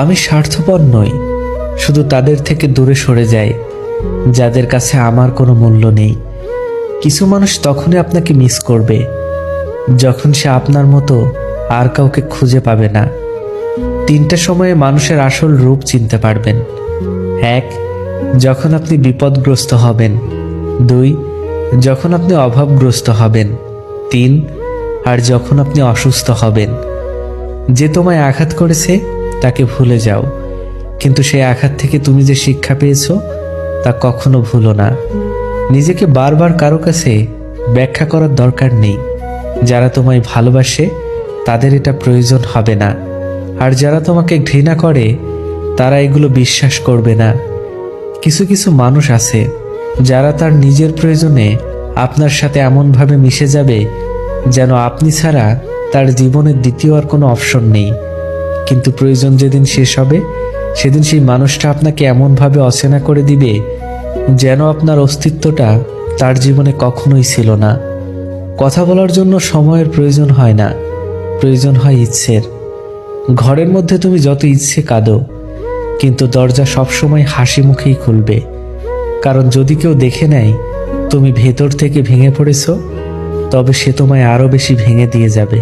আমি স্বার্থপর নই, শুধু তাদের থেকে দূরে সরে যাই যাদের কাছে আমার কোনো মূল্য নেই। কিছু মানুষ তখনই আপনাকে মিস করবে যখন সে আপনার মতো আর কাউকে খুঁজে পাবে না। 3টা সময়ে মানুষের আসল রূপ চিনতে পারবেন। 1, যখন আপনি বিপদগ্রস্ত হবেন। 2, যখন আপনি অভাবগ্রস্ত হবেন। 3, আর যখন আপনি অসুস্থ হবেন। যে তোমায় আঘাত করেছে তাকে ভুলে যাও, কিন্তু সেই আঘাত থেকে তুমি যে শিক্ষা পেয়েছো তা কখনো ভুলো না। নিজেকে বারবার কারো কাছে ব্যাখ্যা করার দরকার নেই। যারা তোমায় ভালোবাসে তাদের এটা প্রয়োজন হবে না, আর যারা তোমাকে ঘৃণা করে তারা এগুলো বিশ্বাস করবে না। কিছু কিছু মানুষ আছে যারা তার নিজের প্রয়োজনে আপনার সাথে এমনভাবে মিশে যাবে যেন আপনি ছাড়া তার জীবনের দ্বিতীয় আর কোনো অপশন নেই। কিন্তু প্রয়োজন যেদিন শেষ হবে সেদিন সেই মানুষটা আপনাকে এমনভাবে অচেনা করে দিবে যেন আপনার অস্তিত্বটা তার জীবনে কখনোই ছিল না। কথা বলার জন্য সময়ের প্রয়োজন হয় না, প্রয়োজন হয় ইচ্ছের। ঘরের মধ্যে তুমি যত ইচ্ছে কাঁদো, কিন্তু দরজা সবসময় হাসি মুখেই খুলবে, কারণ যদি কেউ দেখে নেয় তুমি ভেতর থেকে ভেঙে পড়েছ, তবে সে তোমায় আরও বেশি ভেঙে দিয়ে যাবে।